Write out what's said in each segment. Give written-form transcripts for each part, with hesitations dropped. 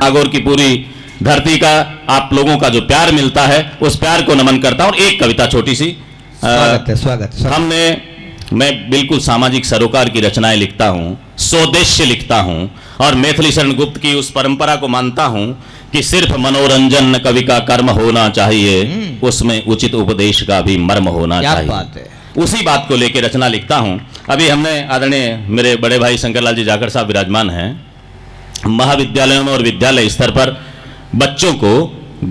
नागौर की पूरी धरती का आप लोगों का जो प्यार मिलता है उस प्यार को नमन करता हूं। और एक कविता छोटी सी, स्वागत है। मैं बिल्कुल सामाजिक सरोकार की रचनाएं लिखता हूं, स्वदेश्य लिखता हूं और मैथिली शरण गुप्त की उस परंपरा को मानता हूं कि सिर्फ मनोरंजन कवि का कर्म होना चाहिए, उसमें उचित उपदेश का भी मर्म होना चाहिए। बात है। उसी बात को लेकर रचना लिखता हूं। अभी हमने आदरणीय मेरे बड़े भाई शंकरलाल जी जाखड़ साहब विराजमान हैं, महाविद्यालयों में और विद्यालय स्तर पर बच्चों को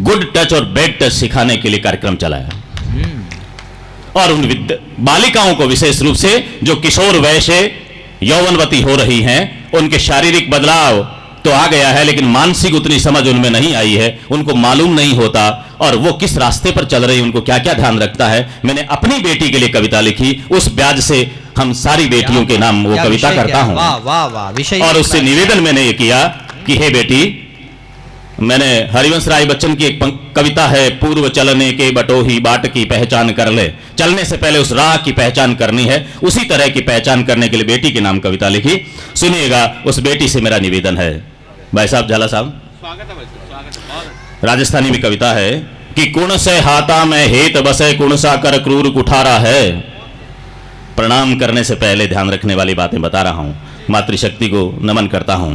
गुड टच और बैड टच सिखाने के लिए कार्यक्रम चलाया और उन बालिकाओं को विशेष रूप से जो किशोर वय से यौवनवती हो रही हैं, उनके शारीरिक बदलाव तो आ गया है लेकिन मानसिक उतनी समझ उनमें नहीं आई है, उनको मालूम नहीं होता और वो किस रास्ते पर चल रही, उनको क्या क्या ध्यान रखता है। मैंने अपनी बेटी के लिए कविता लिखी, उस ब्याज से हम सारी बेटियों के नाम वो कविता करता हूं। वाह वाह वाह। और उससे निवेदन मैंने ये किया कि हे बेटी, मैंने हरिवंश राय बच्चन की एक कविता है, पूर्व चलने के बटोही बाट की पहचान कर ले। चलने से पहले उस राह की पहचान करनी है, उसी तरह की पहचान करने के लिए बेटी के नाम कविता लिखी। सुनिएगा, उस बेटी से मेरा निवेदन है। भाई साहब, झाला साहब, राजस्थानी में कविता है कि कुण से हाथा में हेत बसे, कुण सा कर क्रूर कुठारा है। प्रणाम करने से पहले ध्यान रखने वाली बातें बता रहा हूं, मातृशक्ति को नमन करता हूं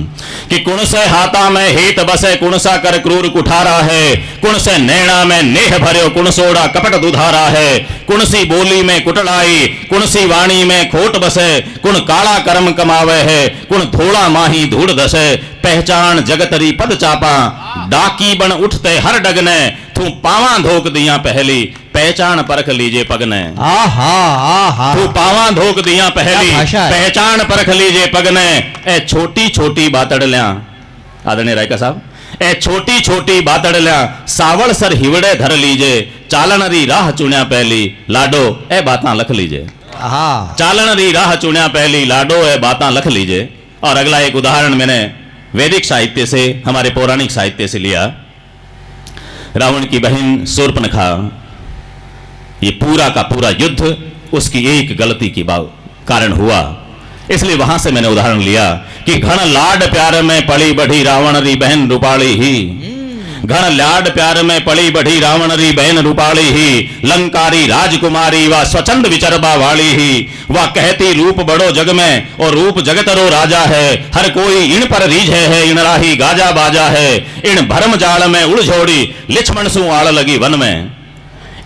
कि कुण से हाथा में हेत बसे, कुण सा कर क्रूर कुठारा है। कुण से नैना में नेह भर्यो, कुण सोड़ा कपट दुधारा है। कुण सी बोली में कुटलाई, कुण सी वाणी में खोट बसे। कुण काला कर्म कमावे है, कुण थोड़ा माही धूड़ दसे। पहचान जगतरी पद चापा, डाकी बन उठते हर डगने। तू पावा धोक दिया पहली, पहचान परख लीजे पगने। तू पावा धोक दिया पहली, पहचान परख लीजे पगने। ए छोटी छोटी बातड़ल्या, आदरणीय रायका साहब, ए छोटी छोटी बातड़ल्या, सावड़ सर हिवड़े धर लीजे। चालन री राह चुन्या पहली, लाडो ए बातां लख लीजे। चालन री राह चुन्या पहली, लाडो ए बातां लख लीजे। और अगला एक उदाहरण मैंने वैदिक साहित्य से, हमारे पौराणिक साहित्य से लिया। रावण की बहन शूर्पणखा, ये पूरा का पूरा युद्ध उसकी एक गलती की कारण हुआ, इसलिए वहां से मैंने उदाहरण लिया कि घन लाड प्यार में पली बढ़ी रावण री बहन रूपाली ही। घन लाड प्यार में पली बढ़ी रावण री बहन रूपाली ही। लंकारी राजकुमारी व स्वचंद विचरबा वाली ही। वह कहती रूप बड़ो जग में और रूप जगतरो राजा है। हर कोई इन पर रीझे है, इन राही गाजा बाजा है। इन भरम जाल में उलझोड़ी, लिछमण सु आड़ लगी वन में।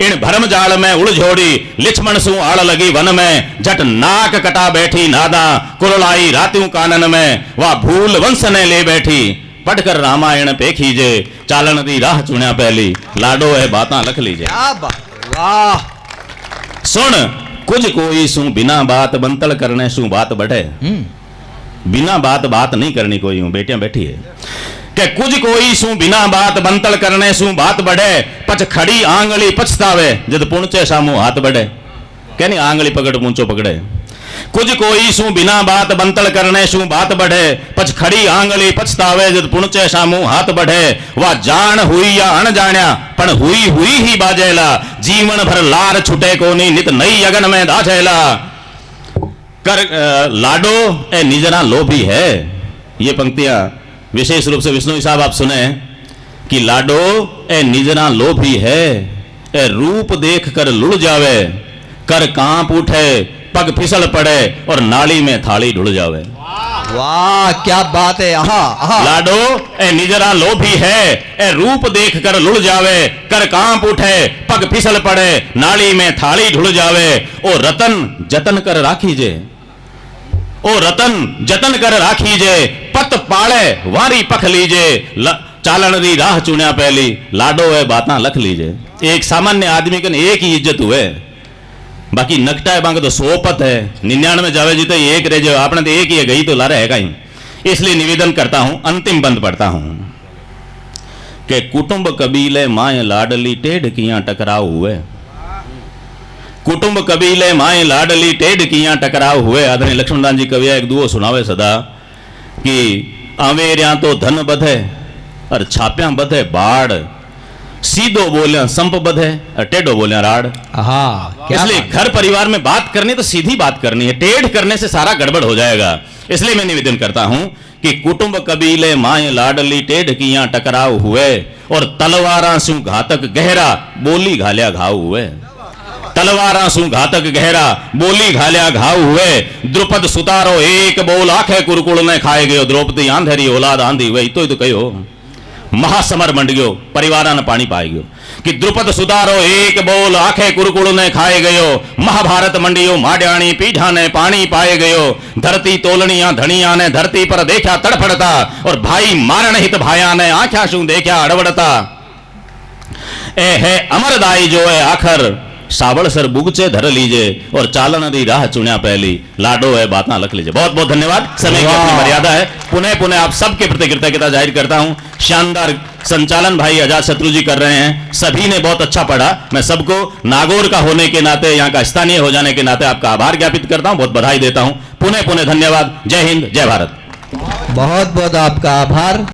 इन भरम जाल में उलझोड़ी, लिछमण सु आड़ लगी वन में। झट नाक कटा बैठी नादा, कुरलाई रात्यों कानन में। वह भूल वंश ने ले बैठी, पढ़कर रामायण पे खीजे। चालन दी राह चुन्या पहली, लाडो है बातां लख लीजे। वाह। सुन कुछ कोई सु बिना बात बंतल करने सु बात बढ़े। बिना बात नहीं करनी कोई, हूं बेटियां बैठी है कि कुछ कोई सु बिना बात बंतल करने सु बात बढ़े। पछ खड़ी आंगली पछतावे, जद पुणचे सामू हाथ बढ़े। कहनी आंगली पकड़ पूंचो पकड़े। कुछ कोई सु बिना बात बंतल करने सु बात बढ़े। पछ खड़ी आंगली पछतावे, जद पुणचे सामू हाथ बढ़े। वह जान हुई या अणजाण्या, पण हुई हुई ही बाजेला। जीवन भर लार छुटे कोनी, नित नई अगन में दाझेला। कर लाडो ए निजना लोभी है। ये पंक्तियां विशेष रूप से विष्णु साहब आप सुने कि लाडो ए निजना लोभी है। ए रूप देख कर लुढ़ जावे, कर कांप उठे, पग फिसल पड़े और नाली में थाली ढुल जावे। वाह क्या बात है। लाडो ए निजरा लोभी है। ए रूप देख कर लुढ़ जावे, कर कांप उठे, पग फिसल पड़े, नाली में थाली ढुल जावे। ओ रतन जतन कर राखीजे, ओ रतन जतन कर राखीजे। पत पाले वारी पख लीजे। चालन री राह चुन्या पहली, लाडो है बातां लख लीजे। एक सामान्य आदमी के एक ही इज्जत हुए, बाकी नकटा है बांग तो 100 पत है। 99 जावे जी तो एक रह जाए, आपने तो एक ही है, गई तो लारे है कहीं। इसलिए निवेदन करता हूं, अंतिम बंद पढ़ता हूं कि कुटुंब कबीले माए लाडली टेढ़ किया टकराव हुए। कुटुंब कबीले माए लाडली टेढ़ किया टकराव हुए। आदरणीय लक्ष्मणदास जी कविया एक दुओ सुनावे सदा कि अवेरिया तो धन बधे और छाप्या बधे बाढ़। सीधो बोलिया संप बधे और टेढ़ो बोलिया राड़। इसलिए घर परिवार में बात करनी तो सीधी बात करनी है, टेढ़ करने से सारा गड़बड़ हो जाएगा। इसलिए मैं निवेदन करता हूं कि कुटुंब कबीले माए लाडली टेढ़ कियां टकराव हुए और तलवारा सु घातक गहरा बोली घाल्या घाव हुए। तलवारा सु घातक गहरा बोली घाल्या घाव हुए। द्रुपद सुतारो एक बोल आखे कुरकुल ने खाए गयो। द्रौपदी आंधेरी औलाद आंधी हुई तो कहो महासमर मंड गयो परिवारा ने पानी पाई गयो कि द्रुपद सुधारो एक बोल आखे कुरकुल ने खाए गयो। महाभारत मंडियो माड्याणी पीढ़ा ने पानी पाए गयो। धरती तोलनिया धनिया ने धरती पर देखा तड़फड़ता और भाई मारण हित भाया ने आख्या शू देखा अड़वड़ता। ए है अमरदाई जो है आखर सावल सर बुगचे धर लीजे और चालन दी राह चुनिया पहली लाडो है बात लख लीजिए। बहुत बहुत धन्यवाद। समय की अपनी मर्यादा है। पुनः पुनः आप सबके प्रति कृतज्ञता जाहिर करता हूं। शानदार संचालन भाई आजाद शत्रु जी कर रहे हैं। सभी ने बहुत अच्छा पढ़ा। मैं सबको नागौर का होने के नाते यहाँ का स्थानीय हो जाने के नाते आपका आभार ज्ञापित करता हूं। बहुत बधाई देता हूं। पुनः पुनः धन्यवाद। जय हिंद जय भारत। बहुत बहुत आपका आभार।